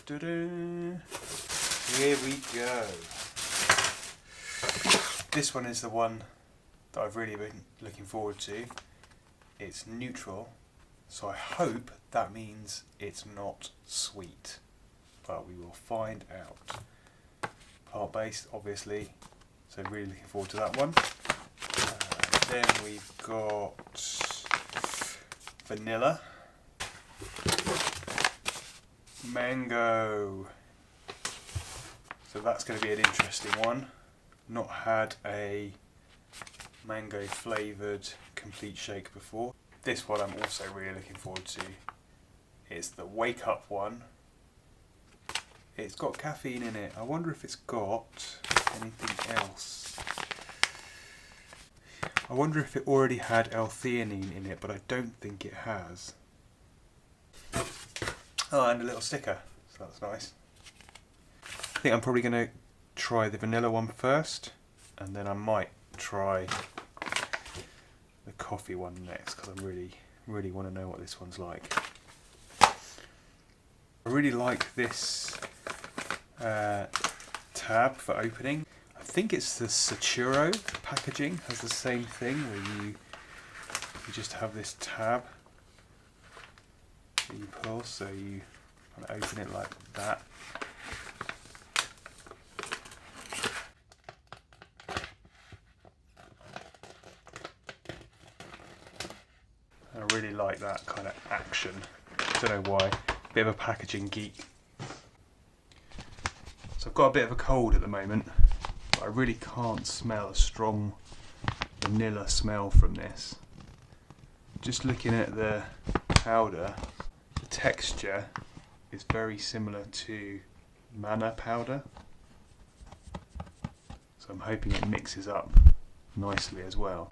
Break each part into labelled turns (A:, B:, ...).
A: Here we go. This one is the one that I've really been looking forward to. It's neutral, so I hope that means it's not sweet, but we will find out. Plant-based, obviously, so really looking forward to that one. Then we've got vanilla, mango, so that's going to be an interesting one. Not had a mango flavoured complete shake before. This one I'm also really looking forward to. It's the wake up one. It's got caffeine in it. I wonder if it's got anything else. I wonder if it already had L-theanine in it, but I don't think it has. Oh, and a little sticker, so that's nice. I think I'm probably going to try the vanilla one first, and then I might try the coffee one next, because I really want to know what this one's like. I really like this tab for opening. I think it's the Saturo packaging, has the same thing where you just have this tab that you pull, so you kind of open it like that. I really like that kind of action. I don't know why. Bit of a packaging geek. So I've got a bit of a cold at the moment, but I really can't smell a strong vanilla smell from this. Just looking at the powder, the texture is very similar to manna powder. So I'm hoping it mixes up nicely as well.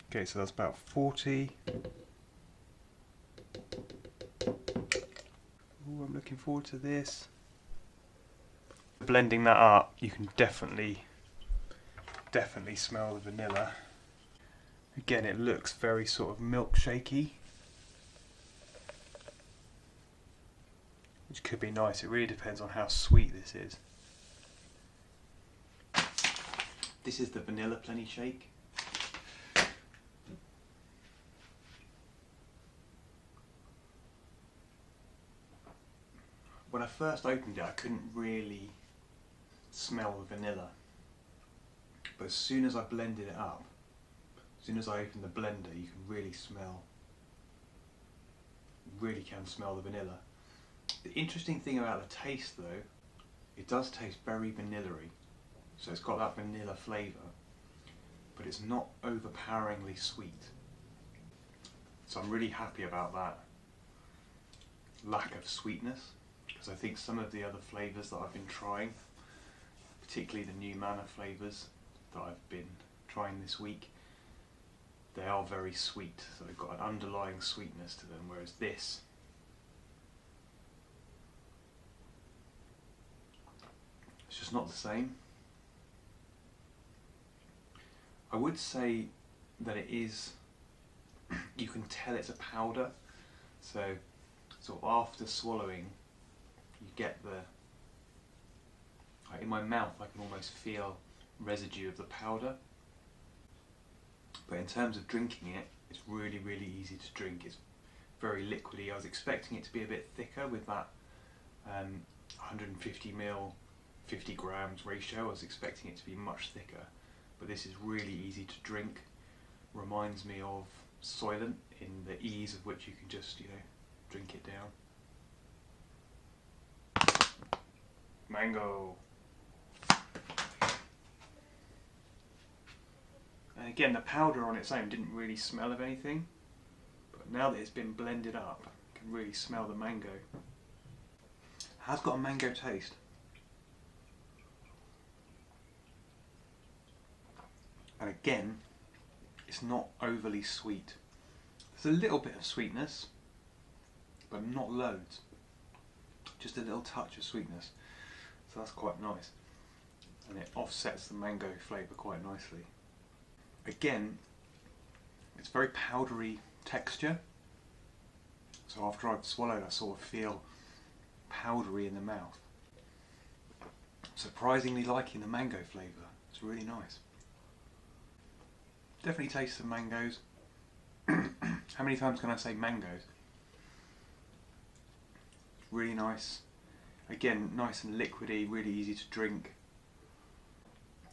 A: Okay, so that's about 40. Ooh, I'm looking forward to this. Blending that up, you can definitely smell the vanilla. Again, it looks very sort of milkshakey, which could be nice. It really depends on how sweet this is. This is the vanilla Plenny Shake. When I first opened it, I couldn't really smell the vanilla, but as soon as I blended it up, as soon as I opened the blender, you can really smell the vanilla. The interesting thing about the taste though, it does taste very vanilla-y, so it's got that vanilla flavour, but it's not overpoweringly sweet. So I'm really happy about that lack of sweetness. Because I think some of the other flavours that I've been trying, particularly the new manna flavours that I've been trying this week, they are very sweet, so they've got an underlying sweetness to them, whereas this it's just not the same. I would say that it is, you can tell it's a powder, so sort of after swallowing you get the, in my mouth I can almost feel residue of the powder, but in terms of drinking it, it's really easy to drink. It's very liquidy. I was expecting it to be a bit thicker with that 150ml 50 grams ratio. I was expecting it to be much thicker, but this is really easy to drink. Reminds me of Soylent in the ease of which you can just, drink it down. Mango. And again, the powder on its own didn't really smell of anything, but now that it's been blended up, I can really smell the mango. It has got a mango taste. And again, it's not overly sweet. There's a little bit of sweetness, but not loads. Just a little touch of sweetness. So that's quite nice. and it offsets the mango flavour quite nicely. Again, it's very powdery texture, so after I've swallowed I sort of feel powdery in the mouth. Surprisingly liking the mango flavour, it's really nice. Definitely tastes the mangoes. How many times can I say mangoes? Really nice. Again, nice and liquidy, really easy to drink.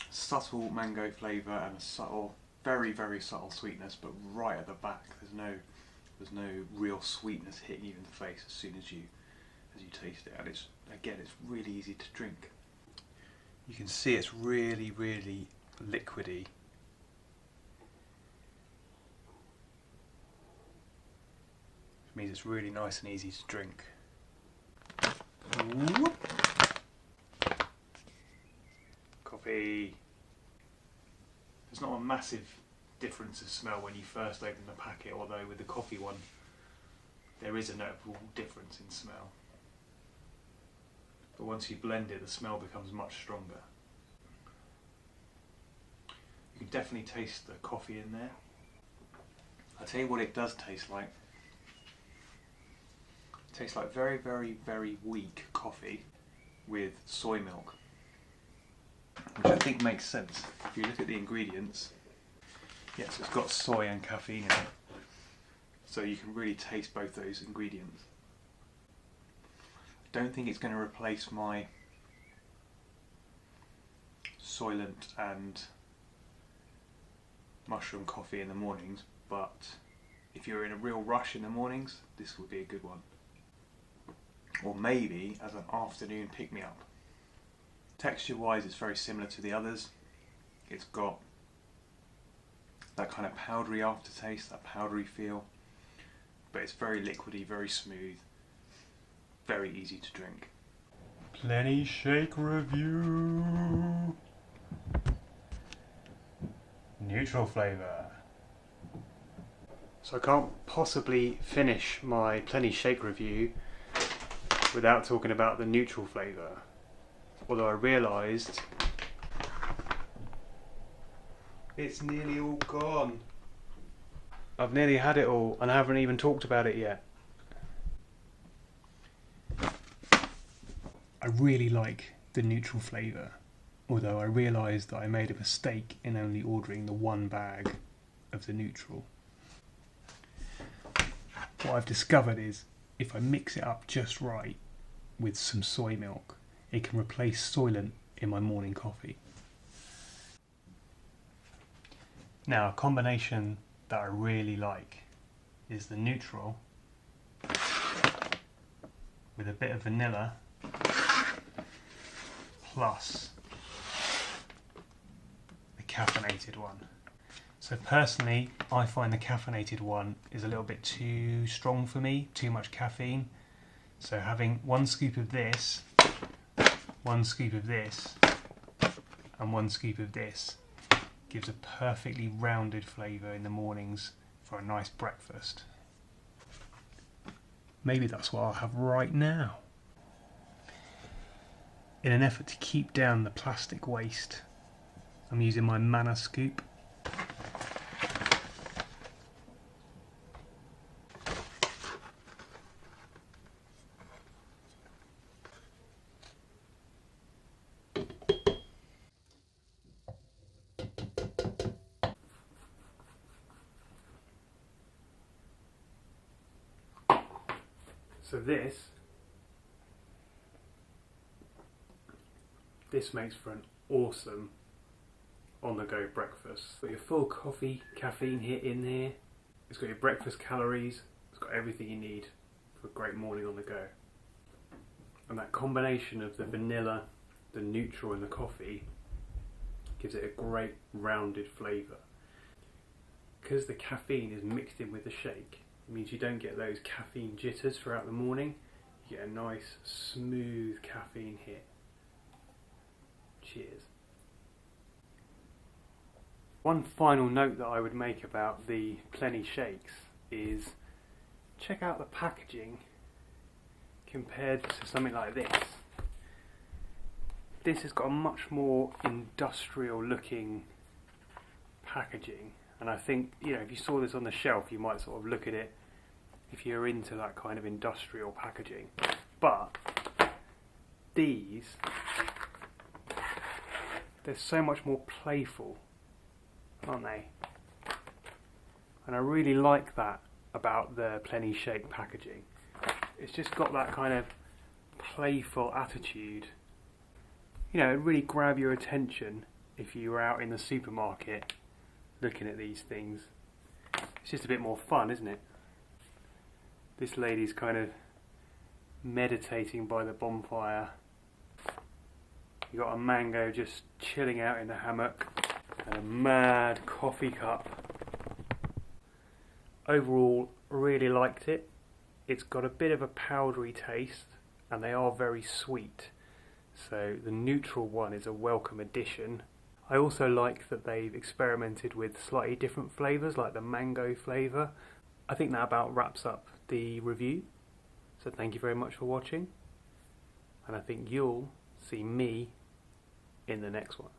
A: Subtle mango flavour and a subtle, very very subtle sweetness, but right at the back. There's no real sweetness hitting you in the face as soon as you taste it, and it's really easy to drink. You can see it's really really liquidy. It means it's really nice and easy to drink. Whoop. Coffee. There's not a massive difference of smell when you first open the packet, although with the coffee one there is a notable difference in smell. But once you blend it, the smell becomes much stronger. You can definitely taste the coffee in there. I'll tell you what it does taste like. It tastes like very, very, very weak coffee with soy milk, which I think makes sense. If you look at the ingredients, yes, it's got soy and caffeine in it, so you can really taste both those ingredients. I don't think it's going to replace my Soylent and mushroom coffee in the mornings, but if you're in a real rush in the mornings, this would be a good one. Or maybe as an afternoon pick-me-up. Texture wise it's very similar to the others. It's got that kind of powdery aftertaste, that powdery feel, but it's very liquidy, very smooth, very easy to drink. Plenny Shake review. Neutral flavour. So I can't possibly finish my Plenny Shake review without talking about the neutral flavour. Although I realised it's nearly all gone. I've nearly had it all and I haven't even talked about it yet. I really like the neutral flavour, although I realised that I made a mistake in only ordering the one bag of the neutral. What I've discovered is if I mix it up just right with some soy milk, it can replace Soylent in my morning coffee. Now, a combination that I really like is the neutral with a bit of vanilla plus the caffeinated one. So personally, I find the caffeinated one is a little bit too strong for me, too much caffeine. So having one scoop of this, one scoop of this, and one scoop of this gives a perfectly rounded flavour in the mornings for a nice breakfast. Maybe that's what I'll have right now. In an effort to keep down the plastic waste, I'm using my Mana scoop. So this makes for an awesome on-the-go breakfast. It's got your full coffee caffeine hit in here. It's got your breakfast calories. It's got everything you need for a great morning on the go. And that combination of the vanilla, the neutral and the coffee gives it a great rounded flavour. Because the caffeine is mixed in with the shake, it means you don't get those caffeine jitters throughout the morning. You get a nice smooth caffeine hit. Cheers. One final note that I would make about the Plenny Shakes is check out the packaging compared to something like this.
B: this has got a much more industrial looking packaging, and I think, you know, if you saw this on the shelf you might sort of look at it if you're into that kind of industrial packaging. But these, they're so much more playful, aren't they? And I really like that about the Plenny Shake packaging. It's just got that kind of playful attitude. You know, it'd really grab your attention if you were out in the supermarket looking at these things. It's just a bit more fun, isn't it? This lady's kind of meditating by the bonfire. You got a mango just chilling out in the hammock, and a mad coffee cup. Overall, really liked it. It's got a bit of a powdery taste, and they are very sweet. So the neutral one is a welcome addition. I also like that they've experimented with slightly different flavours, like the mango flavour. I think that about wraps up the review. So thank you very much for watching, and I think you'll see me in the next one.